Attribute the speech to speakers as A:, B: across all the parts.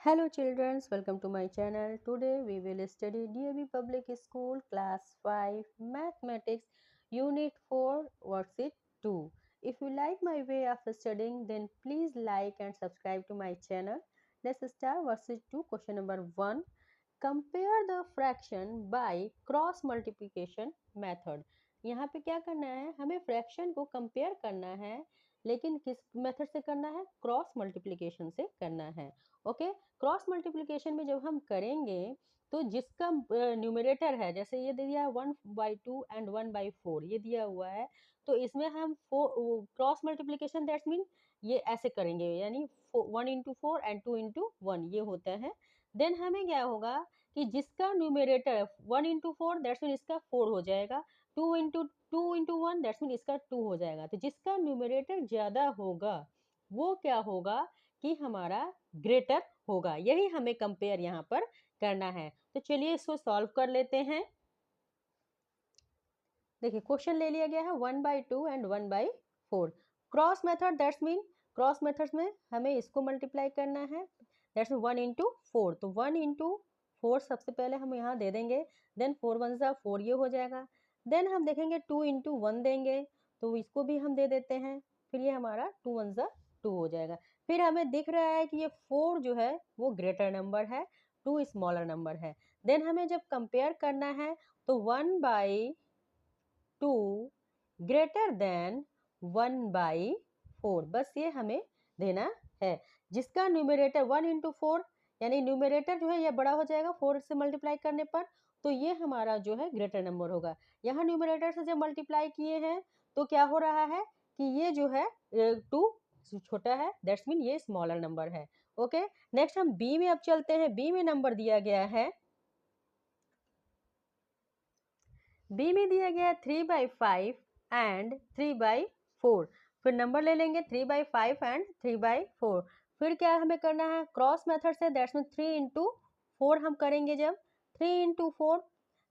A: Hello children, welcome to my channel. Today we will study DAV Public School Class 5 Mathematics Unit 4 Worksheet 2. If you like my way of studying, then please like and subscribe to my channel. Let's start Worksheet 2. Question number 1. Compare the fraction by cross multiplication method. यहाँ पे क्या करना है, हमें fraction को compare करना है, लेकिन किस मेथड से करना है, क्रॉस मल्टीप्लिकेशन से करना है। ओके, क्रॉस मल्टीप्लिकेशन में जब हम करेंगे तो जिसका न्यूमरेटर है, जैसे ये दिया है 1/2 एंड 1/4 ये दिया हुआ है, तो इसमें हम क्रॉस मल्टीप्लिकेशन दैट्स मीन ये ऐसे करेंगे, यानी 1 इंटू 4 एंड 2 इंटू 1 ये होता है। देन हमें क्या होगा कि जिसका न्यूमरेटर 1 इंटू 4 दैट्स मीन इसका 4 हो जाएगा, 2 इंटू 1 दैट्स मीन इसका 2 हो जाएगा। तो जिसका न्यूमरेटर ज़्यादा होगा वो क्या होगा कि हमारा ग्रेटर होगा। यही हमें कंपेयर यहाँ पर करना है। तो चलिए इसको सॉल्व कर लेते हैं। देखिए क्वेश्चन ले लिया गया है 1/2 and 1/4 cross method, that's mean cross methods में हमें इसको मल्टीप्लाई करना है, दैट्स मीन 1 इंटू 4। तो 1 इंटू 4 सबसे पहले हम यहाँ दे देंगे, देन 4 1 ज़ा 4 ये हो जाएगा। देन हम देखेंगे 2 इंटू 1 देंगे, तो इसको भी हम दे देते हैं, फिर ये हमारा 2 1 ज़ा 2 हो जाएगा। फिर हमें दिख रहा है कि ये 4 जो है वो ग्रेटर नंबर है, 2 स्मॉलर नंबर है। देन हमें जब कंपेयर करना है तो 1/2 ग्रेटर देन 1/4, बस ये हमें देना है। जिसका न्यूमरेटर 1 इंटू 4 यानी न्यूमरेटर जो है ये बड़ा हो जाएगा 4 से मल्टीप्लाई करने पर, तो ये हमारा जो है ग्रेटर नंबर होगा। यहाँ न्यूमरेटर से जब मल्टीप्लाई किए हैं तो क्या हो रहा है कि ये जो है 2 छोटा है, दैट्स मीन ये स्मॉलर नंबर है। ओके, नेक्स्ट हम बी में अब चलते हैं। बी में नंबर दिया गया है, बी में दिया गया 3/5 एंड 3/4। फिर नंबर ले लेंगे 3/5 एंड 3/4। फिर क्या हमें करना है, क्रॉस मेथड से, दैट्स मीन 3 इंटू 4 हम करेंगे। जब 3 इंटू 4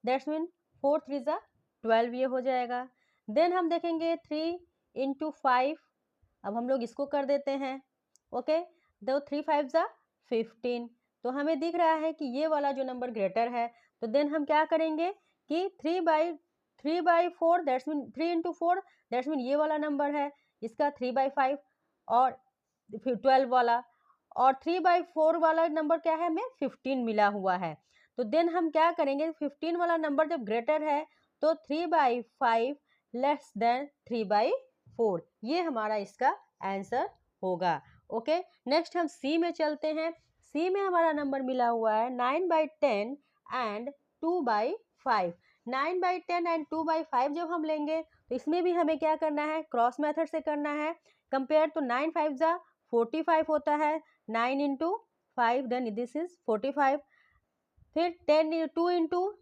A: दैट्स मीन 4 3 ज़ा 12 ये हो जाएगा। देन हम देखेंगे 3 इंटू 5, अब हम लोग इसको कर देते हैं। ओके, दो 3 5 ज़ा 15, तो हमें दिख रहा है कि ये वाला जो नंबर ग्रेटर है। तो देन हम क्या करेंगे कि 3/4 that's mean 3 into 4 that's mean ये वाला नंबर है, इसका 3/5 और फिर 12 वाला, और 3/4 वाला नंबर क्या है, हमें 15 मिला हुआ है। तो देन हम क्या करेंगे, 15 वाला नंबर जब ग्रेटर है तो 3/5 लेस देन 3/4, ये हमारा इसका आंसर होगा। ओके, नेक्स्ट हम सी में चलते हैं। सी में हमारा नंबर मिला हुआ है 9/10 एंड 2/5। 9/10 एंड 2/5 जब हम लेंगे तो इसमें भी हमें क्या करना है, क्रॉस मेथड से करना है कंपेयर। तो 9 5 ज़ा 45 होता है, 9 इंटू 5 देन दिस इज 45। फिर 2 इंटू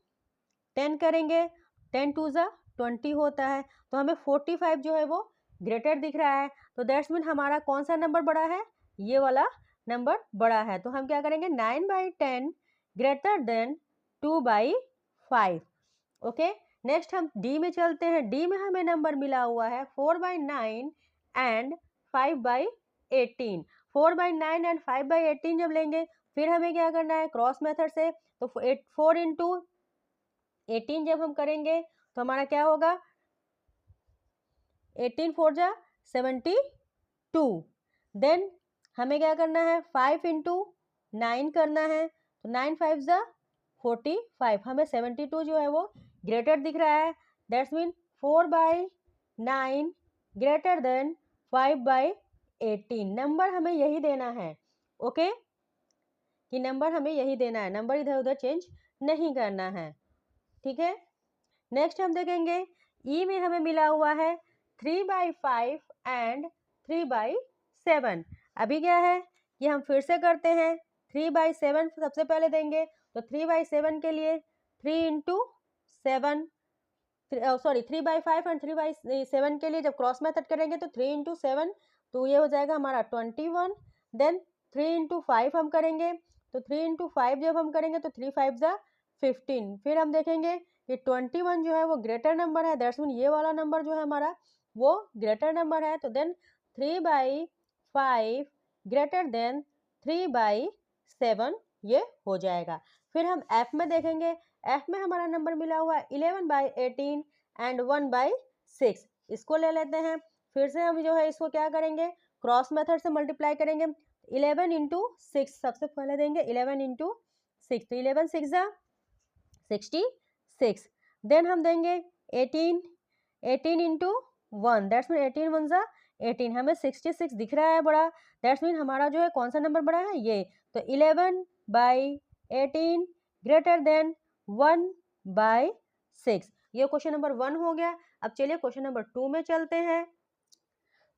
A: 10 करेंगे, 10 2 ज़ा 20 होता है, तो हमें 45 जो है वो ग्रेटर दिख रहा है। तो दैट्स मीन हमारा कौन सा नंबर बड़ा है, ये वाला नंबर बड़ा है। तो हम क्या करेंगे, 9/10 ग्रेटर देन 2/5। ओके, नेक्स्ट हम डी में चलते हैं। डी में हमें नंबर मिला हुआ है 4/9 एंड 5/18। 4/9 एंड 5/18 जब लेंगे फिर हमें क्या करना है, क्रॉस मेथड से। तो 4 इंटू 18 जब हम करेंगे तो हमारा क्या होगा, 18 4 जा 72। देन हमें क्या करना है, 5 इंटू 9 करना है, तो 9 5 ज़ा 45, हमें 72 जो है वो ग्रेटर दिख रहा है। That's mean 4/9 greater than 5/18, number हमें यही देना है। ओके, कि नंबर हमें यही देना है, नंबर इधर उधर चेंज नहीं करना है। ठीक है, नेक्स्ट हम देखेंगे ई में हमें मिला हुआ है 3/5 एंड 3/7। अभी क्या है कि हम फिर से करते हैं, 3/7 सबसे पहले देंगे, तो 3/7 के लिए 3 इंटू 7 सॉरी 3/5 एंड 3/7 के लिए जब क्रॉस मेथड करेंगे तो 3 इंटू 7, तो ये हो जाएगा हमारा 21। देन 3 इंटू 5 हम करेंगे, तो 3 इंटू 5 जब हम करेंगे तो 3 5 ज़ा 15। फिर हम देखेंगे कि 21 जो है वो ग्रेटर नंबर है, दैट्स मीन ये वाला नंबर जो है हमारा वो ग्रेटर नंबर है। तो देन 3/5 ग्रेटर देन 3/7। 7 ये हो जाएगा। फिर हम एफ में देखेंगे, एफ में हमारा नंबर मिला हुआ है 11/18 एंड 1/6। इसको ले लेते हैं। फिर से हम जो है इसको क्या करेंगे, क्रॉस मेथड से मल्टीप्लाई करेंगे। 11 इंटू 6 सबसे पहले देंगे, 11 इंटू 6, तो 11 6 जा 66। देन हम देंगे 18 इंटू 1, दैट्स मीन 18 1 जा 18। हमें 66 दिख रहा है बड़ा, दैट्स मीन हमारा जो है कौन सा नंबर बड़ा है, ये। तो 11/18 ग्रेटर देन 1/6। ये क्वेश्चन नंबर 1 हो गया। अब चलिए क्वेश्चन नंबर 2 में चलते हैं।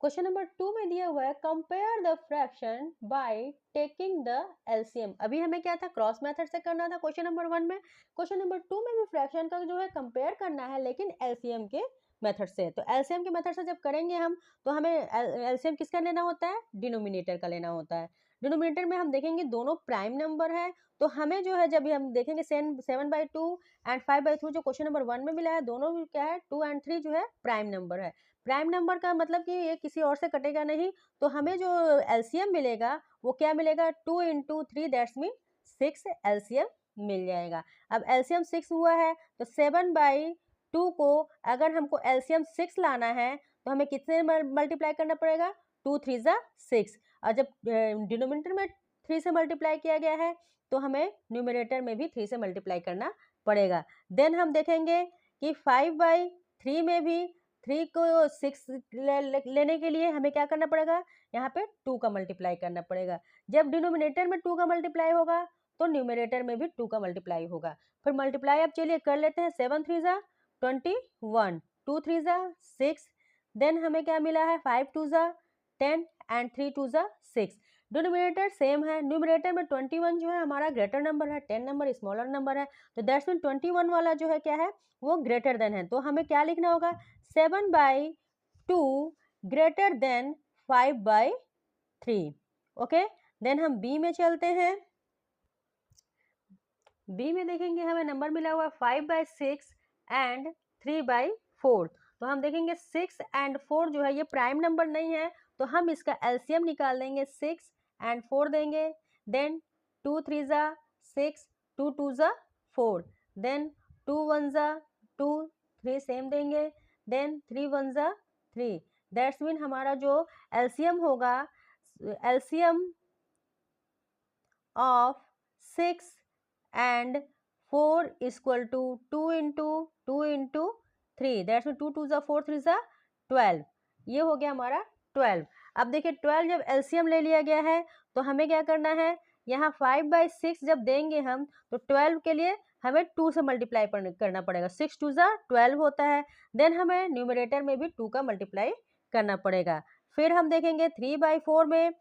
A: क्वेश्चन नंबर 2 में दिया हुआ है compare the fraction by taking the LCM. अभी हमें क्या था, क्रॉस मेथड से करना था क्वेश्चन नंबर 1 में। क्वेश्चन नंबर 2 में भी फ्रैक्शन का जो है कंपेयर करना है, लेकिन एलसीएम के मेथड से। तो एलसीएम के मेथड से जब करेंगे हम, तो हमें एलसीएम किसका लेना होता है, डिनोमिनेटर का लेना होता है। डिनोमिनेटर में हम देखेंगे दोनों प्राइम नंबर है, तो हमें जो है जब भी हम देखेंगे 7/2 एंड 5/3 जो क्वेश्चन नंबर 1 में मिला है, दोनों क्या है 2 एंड 3 जो है प्राइम नंबर है। प्राइम नंबर का मतलब कि ये किसी और से कटेगा नहीं, तो हमें जो एलसीएम मिलेगा वो क्या मिलेगा, 2 इंटू 3 दैट्स मीन 6 एलसीएम मिल जाएगा। अब एलसीएम 6 हुआ है, तो 7/2 को अगर हमको एलसीएम 6 लाना है, तो हमें कितने मल्टीप्लाई करना पड़ेगा, 2 3 जा 6। और जब डिनोमिनेटर में 3 से मल्टीप्लाई किया गया है, तो हमें न्यूमरेटर में भी 3 से मल्टीप्लाई करना पड़ेगा। देन हम देखेंगे कि 5/3 में भी 3 को 6 लेने के लिए हमें क्या करना पड़ेगा, यहाँ पे 2 का मल्टीप्लाई करना पड़ेगा। जब डिनोमिनेटर में 2 का मल्टीप्लाई होगा, तो न्यूमरेटर में भी 2 का मल्टीप्लाई होगा। फिर मल्टीप्लाई अब चलिए कर लेते हैं। 7 3 जा 21, 2 3 जा 6। देन हमें क्या मिला है, 5 2 जा 10 एंड 3 2 जा 6। डिनोमिनेटर सेम है। न्यूमरेटर में 21 जो है हमारा ग्रेटर नंबर है, 10 नंबर स्मॉलर नंबर है, तो दैट्स मीन 21 वाला जो है क्या है, वो ग्रेटर देन है। तो हमें क्या लिखना होगा, 7/2 ग्रेटर देन 5/3। ओके, देन हम बी में चलते हैं। बी में देखेंगे हमें नंबर मिला हुआ 5/6 एंड 3/4। तो हम देखेंगे 6 एंड 4 जो है ये प्राइम नंबर नहीं है, तो हम इसका एलसीएम निकाल देंगे। 6 एंड 4 देंगे, देन 2 3 जा 6, 2 2 जा 4, देन 2 1 जा 2, 3 सेम देंगे, देन 3 1 जा 3। दैट्स मीन हमारा जो एलसीएम होगा, LCM of 6 and 4 equal to 2 into 3, that's mean 2 2 जा 4 3 जा 12। ये हो गया हमारा 12। अब देखिए 12 जब एलसीएम ले लिया गया है, तो हमें क्या करना है, यहाँ 5/6 जब देंगे हम, तो 12 के लिए हमें 2 से मल्टीप्लाई करना पड़ेगा। 6 2 जा 12 होता है। देन हमें न्यूमरेटर में भी 2 का मल्टीप्लाई करना पड़ेगा। फिर हम देखेंगे 3/4 में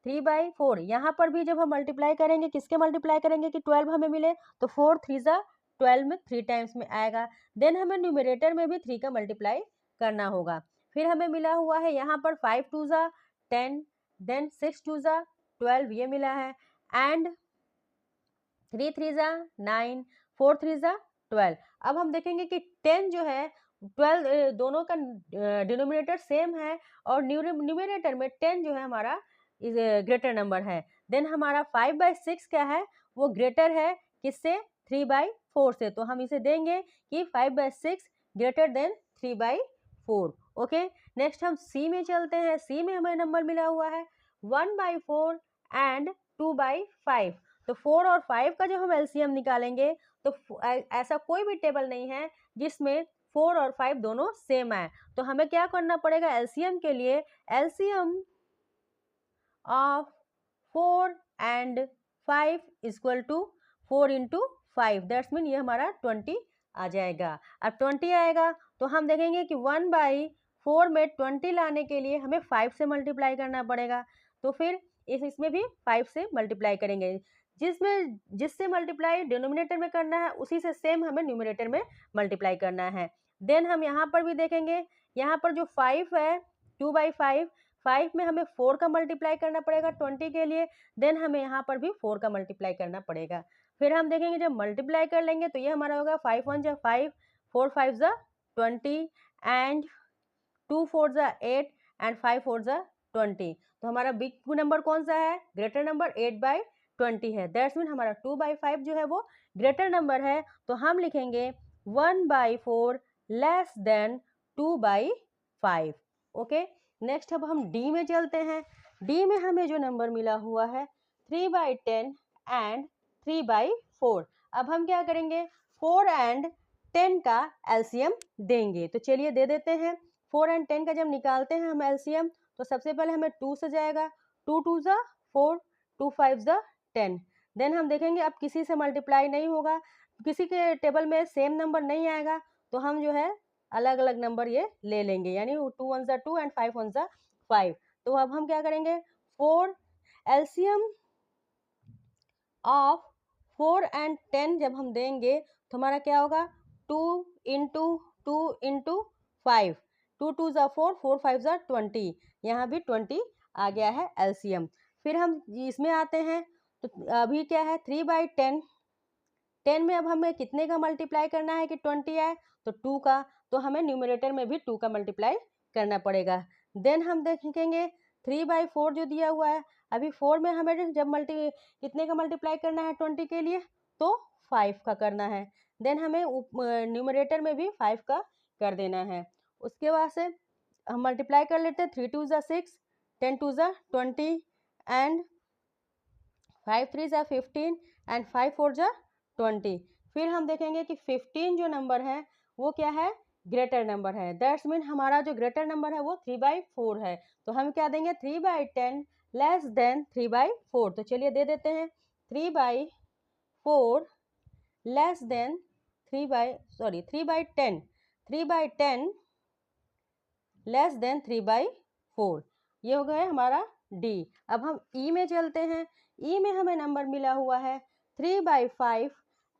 A: 3/4, यहाँ पर भी जब हम मल्टीप्लाई करेंगे, किसके मल्टीप्लाई करेंगे कि 12 हमें मिले, तो 4 3 जा 12 में 3 टाइम्स में आएगा। देन हमें न्यूमरेटर में भी 3 का मल्टीप्लाई करना होगा। फिर हमें मिला हुआ है यहाँ पर 5 2 जा 10, देन 6 2 जा 12 ये मिला है, एंड 3 3 जा 9, 4 3 जा 12। अब हम देखेंगे कि 10 जो है 12 दोनों का डिनोमिनेटर सेम है, और न्यूमरेटर में 10 जो है हमारा ग्रेटर नंबर है। देन हमारा 5/6 क्या है, वो ग्रेटर है किससे, 3/4 से। तो हम इसे देंगे कि 5/6 ग्रेटर देन 3/4। ओके, नेक्स्ट हम सी में चलते हैं। सी में हमें नंबर मिला हुआ है 1/4 एंड 2/5। तो 4 और 5 का जब हम एलसीएम निकालेंगे, तो ऐसा कोई भी टेबल नहीं है जिसमें 4 और 5 दोनों सेम है। तो हमें क्या करना पड़ेगा एलसीएम के लिए, LCM of 4 and 5 equal to 4 into 5, that's mean ये हमारा 20 आ जाएगा। अब 20 आएगा, तो हम देखेंगे कि 1/4 में 20 लाने के लिए हमें 5 से मल्टीप्लाई करना पड़ेगा। तो फिर इसमें भी 5 से मल्टीप्लाई करेंगे। जिससे मल्टीप्लाई डिनोमिनेटर में करना है, उसी से सेम हमें न्यूमरेटर में मल्टीप्लाई करना है। देन हम यहाँ पर भी देखेंगे, यहाँ पर जो 5 है 2/5, 5 में हमें 4 का मल्टीप्लाई करना पड़ेगा 20 के लिए। देन हमें यहाँ पर भी 4 का मल्टीप्लाई करना पड़ेगा। फिर हम देखेंगे जब मल्टीप्लाई कर लेंगे, तो ये हमारा होगा 5 1 जा 5, 4 5 जा 20 एंड 2 4 जा 8 एंड 5 4 जा 20। तो हमारा बिग नंबर कौन सा है, ग्रेटर नंबर 8/20 20 है। दैट्स मीन हमारा 2/5 जो है वो ग्रेटर नंबर है, तो हम लिखेंगे 1/4 लेस देन 2/5। ओके, नेक्स्ट अब हम डी में चलते हैं। डी में हमें जो नंबर मिला हुआ है 3/10 एंड 3/4। अब हम क्या करेंगे, 4 एंड 10 का एलसीएम देंगे। तो चलिए दे देते हैं। 4 एंड 10 का जब निकालते हैं हम एलसीएम, तो सबसे पहले हमें 2 से जाएगा, 2 2 ज़ा 4, 2 5 ज़ा 10। देन हम देखेंगे अब किसी से मल्टीप्लाई नहीं होगा, किसी के टेबल में सेम नंबर नहीं आएगा, तो हम जो है अलग अलग नंबर ये ले लेंगे, यानी 2 1 ज़ा 2 एंड 5 1 ज़ा 5। तो अब हम क्या करेंगे, 4 एलसीएम ऑफ 4 एंड 10 जब हम देंगे तो हमारा क्या होगा, 2 इंटू 2 इंटू 5, 2 2 ज़ा 4, 4 5 ज़ा 20, यहाँ भी 20 आ गया है एलसीएम। फिर हम इसमें आते हैं, तो अभी क्या है 3/10, 10 में अब हमें कितने का मल्टीप्लाई करना है कि 20 आए, तो 2 का, तो हमें न्यूमरेटर में भी 2 का मल्टीप्लाई करना पड़ेगा। देन हम देखेंगे 3/4 जो दिया हुआ है, अभी 4 में हमें जब कितने का मल्टीप्लाई करना है 20 के लिए, तो 5 का करना है। देन हमें न्यूमरेटर में भी 5 का कर देना है। उसके बाद से हम मल्टीप्लाई कर लेते हैं, 3 2 ज़ा 6, 10 2 ज़ा 20 एंड 5 3 ज़ा 15 एंड 5 4 ज़ा 20। फिर हम देखेंगे कि 15 जो नंबर है वो क्या है, ग्रेटर नंबर है। दैट्स मीन हमारा जो ग्रेटर नंबर है वो 3/4 है। तो हम क्या देंगे, 3/10 लेस देन 3/4। तो चलिए दे देते हैं, 3/4 लेस देन 3/10, 3/10 लेस देन 3/4। ये हो गया हमारा डी। अब हम ई में चलते हैं। ई में हमें नंबर मिला हुआ है 3/5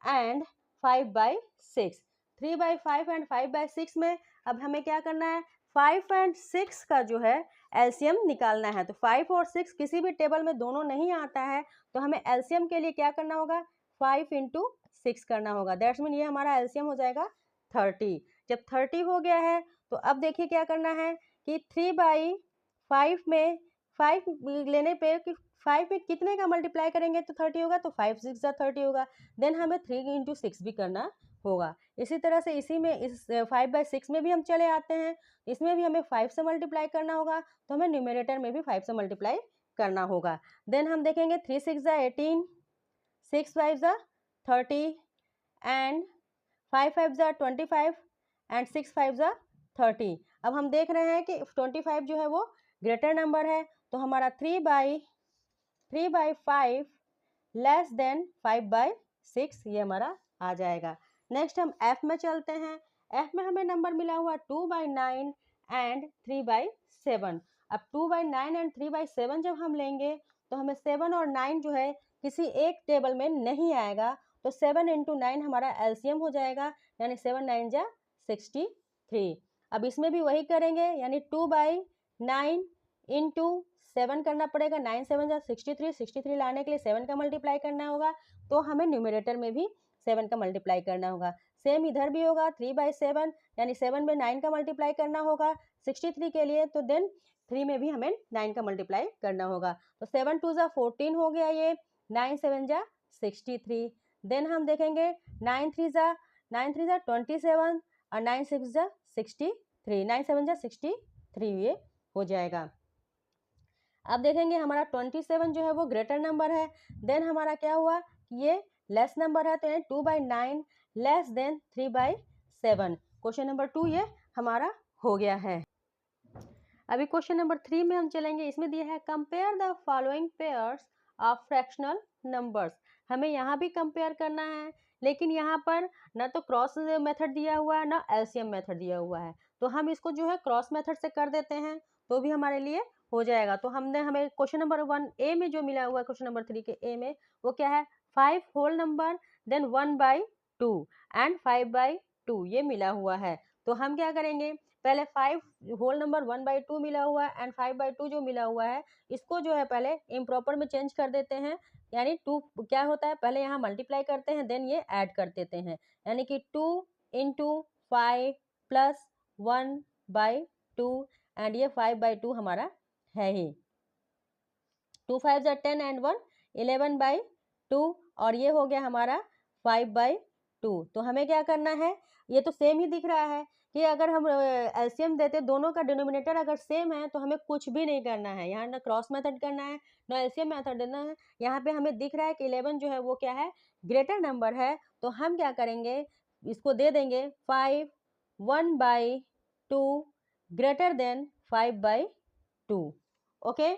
A: एंड 5/6। 3/5 एंड 5/6 में अब हमें क्या करना है, 5 एंड 6 का जो है एलसीएम निकालना है। तो 5 और 6 किसी भी टेबल में दोनों नहीं आता है, तो हमें एलसीएम के लिए क्या करना होगा, 5 इंटू 6 करना होगा। दैट्स मीन ये हमारा एलसीएम हो जाएगा 30। जब 30 हो गया है, तो अब देखिए क्या करना है कि 3/5 में 5 लेने पे कि 5 में कितने का मल्टीप्लाई करेंगे तो 30 होगा, तो 5 6 ज़ा 30 होगा। देन हमें 3 इंटू 6 भी करना होगा। इसी तरह से इसी में इस 5/6 में भी हम चले आते हैं, इसमें भी हमें 5 से मल्टीप्लाई करना होगा, तो हमें न्यूमरेटर में भी 5 से मल्टीप्लाई करना होगा। देन हम देखेंगे 3 6 ज़ा 18, 6 5 ज़ा 30 एंड 5 5 ज़ा 25 एंड 6 5 ज़ा 30। अब हम देख रहे हैं कि 25 जो है वो ग्रेटर नंबर है, तो हमारा 3/5 लेस देन 5/6 ये हमारा आ जाएगा। नेक्स्ट हम एफ में चलते हैं। एफ में हमें नंबर मिला हुआ 2/9 एंड 3/7। अब 2/9 एंड 3/7 जब हम लेंगे, तो हमें 7 और 9 जो है किसी एक टेबल में नहीं आएगा, तो 7 इंटू 9 हमारा एलसीएम हो जाएगा, यानी 7 9 जा 63। अब इसमें भी वही करेंगे, यानी 2/9 इंटू 7 करना पड़ेगा, 9 7 जा 63, 63 लाने के लिए 7 का मल्टीप्लाई करना होगा, तो हमें न्यूमरेटर में भी 7 का मल्टीप्लाई करना होगा। सेम इधर भी होगा, 3/7 यानी 7 में 9 का मल्टीप्लाई करना होगा 63 के लिए, तो देन 3 में भी हमें 9 का मल्टीप्लाई करना होगा। तो 7 2 जा 14 हो गया ये, 9 7 जा 63। देन हम देखेंगे 9 3 जा 27 और 9 6 जा 63, 9 7 जा 63 ये हो जाएगा। अब देखेंगे हमारा 27 जो है वो ग्रेटर नंबर है। देन हमारा क्या हुआ, ये लेस नंबर है, तो यानी 2/9 लेस देन 3/7। क्वेश्चन नंबर 2 ये हमारा हो गया है। अभी क्वेश्चन नंबर 3 में हम चलेंगे। इसमें दिया है compare the following pairs of fractional numbers. हमें यहाँ भी कंपेयर करना है, लेकिन यहाँ पर ना तो क्रॉस मेथड दिया हुआ है ना एलसीएम मेथड दिया हुआ है, तो हम इसको जो है क्रॉस मेथड से कर देते हैं, तो भी हमारे लिए हो जाएगा। तो हमें क्वेश्चन नंबर 1 ए में जो मिला हुआ है, क्वेश्चन नंबर 3 के ए में, वो क्या है, 5 होल नंबर देन 1/2 एंड 5/2 ये मिला हुआ है। तो हम क्या करेंगे, पहले 5 होल नंबर 1/2 मिला हुआ है एंड 5/2 जो मिला हुआ है, इसको जो है पहले इम्प्रॉपर में चेंज कर देते हैं, यानी 2 क्या होता है, पहले यहाँ मल्टीप्लाई करते हैं, देन ये ऐड कर देते हैं, यानी कि 2 इंटू 5 प्लस 1/2 एंड ये 5/2 हमारा है ही। 2 5 जा 10 एंड 1 11/2 और ये हो गया हमारा 5/2। तो हमें क्या करना है, ये तो सेम ही दिख रहा है कि अगर हम एलसीएम देते दोनों का डिनोमिनेटर अगर सेम है तो हमें कुछ भी नहीं करना है, यहाँ ना क्रॉस मेथड करना है ना एलसीएम मेथड देना है। यहाँ पे हमें दिख रहा है कि 11 जो है वो क्या है, ग्रेटर नंबर है, तो हम क्या करेंगे, इसको दे देंगे 5 1/2 ग्रेटर देन 5/2। ओके,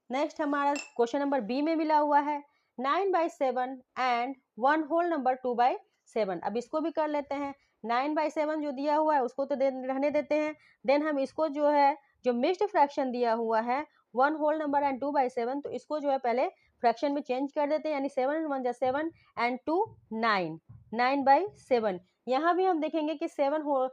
A: नेक्स्ट हमारा क्वेश्चन नंबर बी में मिला हुआ है 9/7 एंड 1 होल नंबर 2/7। अब इसको भी कर लेते हैं। 9/7 जो दिया हुआ है उसको तो रहने देते हैं। देन हम इसको जो है, जो मिक्स्ड फ्रैक्शन दिया हुआ है 1 होल नंबर एंड 2/7, तो इसको जो है पहले फ्रैक्शन में चेंज कर देते हैं, यानी 7 1 जा 7 एंड 2 9, 9/7। यहाँ भी हम देखेंगे कि 7 हो,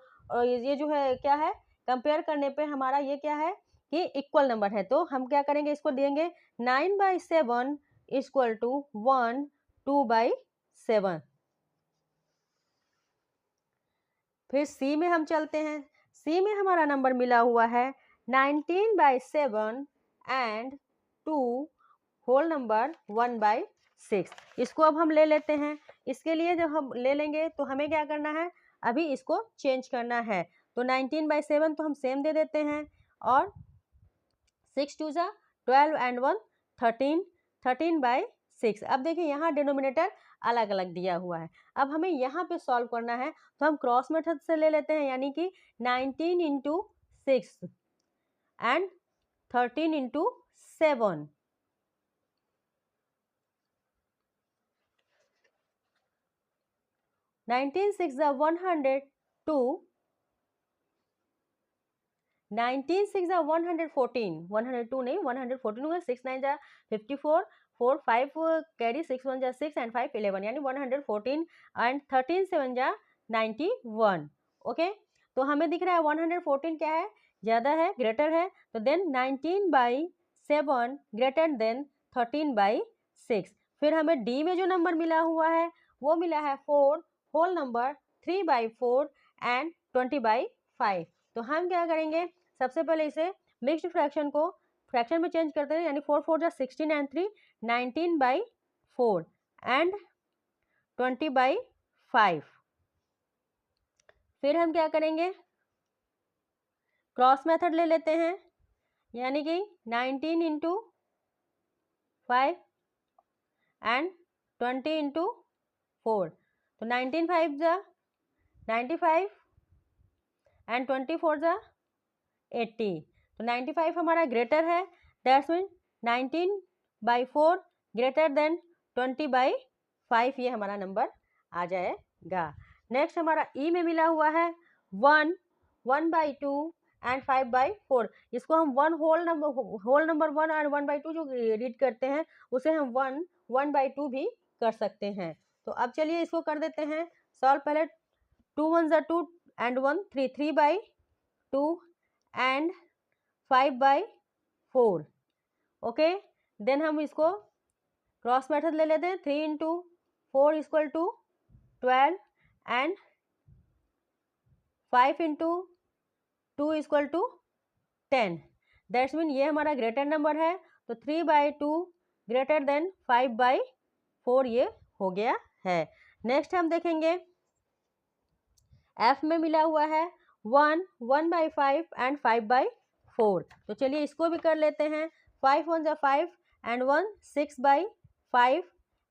A: ये जो है क्या है, कंपेयर करने पे हमारा ये क्या है कि इक्वल नंबर है, तो हम क्या करेंगे, इसको देंगे 9/7 इक्वल टू 1 2/7। फिर सी में हम चलते हैं। सी में हमारा नंबर मिला हुआ है 19/7 एंड 2 होल नंबर 1/6। इसको अब हम ले लेते हैं। इसके लिए जब हम ले लेंगे तो हमें क्या करना है, अभी इसको चेंज करना है। तो 19/7 तो हम सेम दे देते हैं, और 6 2 जा 12 एंड 1 13, 13/6। अब देखिए यहाँ डिनोमिनेटर अलग अलग दिया हुआ है। अब हमें यहाँ पे सॉल्व करना है, तो हम क्रॉस मेथड से ले लेते हैं, यानी कि 19 इंटू 6 एंड 13 इंटू 7। 19 6 जा 102, 19 6 जा 114, 102 नहीं 114 होगा, 6 9 जा 54, 4 5 कैरी, 6 1 जा 6 एंड 5 11, यानी 114 एंड 13 7 जा 91। ओके, तो हमें दिख रहा है 114 क्या है, ज़्यादा है, ग्रेटर है, तो देन 19/7 ग्रेटर देन 13/6। फिर हमें डी में जो नंबर मिला हुआ है वो मिला है 4 होल नंबर 3/4 एंड 20/5। तो हम क्या करेंगे, सबसे पहले इसे मिक्स्ड फ्रैक्शन को फ्रैक्शन में चेंज करते हैं, यानी 4 4 जा 16 एंड 3 19/4 एंड 20/5। फिर हम क्या करेंगे, क्रॉस मेथड ले लेते हैं, यानी कि 19 इंटू 5 एंड 20 इंटू 4, तो 19 5 जा 95 एंड 24 जा 80। तो 95 हमारा ग्रेटर है, दैट्स मीन 19/4 ग्रेटर देन 20/5, ये हमारा नंबर आ जाएगा। नेक्स्ट हमारा ई में मिला हुआ है 1 1/2 एंड 5/4। इसको हम होल नंबर 1 और 1/2 जो रीड करते हैं उसे हम 1/2 भी कर सकते हैं। तो अब चलिए इसको कर देते हैं सॉल्व। पहले 2 1 जा 2 एंड 1 3, 3/2 एंड 5/4। ओके, देन हम इसको क्रॉस मेथड ले लेते हैं, 3 into 4 equal to 12 and 5 into 2 equal to 10। That's mean ये हमारा ग्रेटर नंबर है, तो 3/2 ग्रेटर देन 5/4 ये हो गया है। नेक्स्ट हम देखेंगे एफ में मिला हुआ है 1 1/5 एंड 5/4। तो चलिए इसको भी कर लेते हैं। 5 1 जा 5 एंड 1 6/5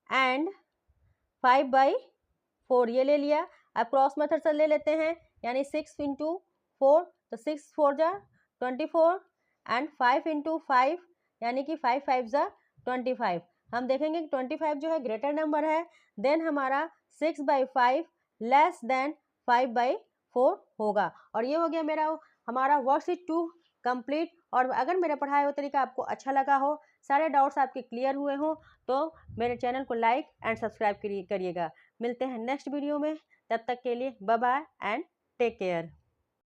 A: एंड 5/4 ये ले लिया। अब क्रॉस मेथड से ले लेते हैं, यानी 6 इंटू 4, तो 6 4 जा 24 एंड 5 इंटू 5, यानी कि 5 5 जा 25। हम देखेंगे कि 25 जो है ग्रेटर नंबर है, देन हमारा 6/5 लेस देन 5/4 होगा। और ये हो गया हमारा वर्कशीट 2 कंप्लीट। और अगर मेरा पढ़ाया हुआ तरीका आपको अच्छा लगा हो, सारे डाउट्स आपके क्लियर हुए हो, तो मेरे चैनल को लाइक एंड सब्सक्राइब करिएगा। मिलते हैं नेक्स्ट वीडियो में, तब तक के लिए bye bye and take care.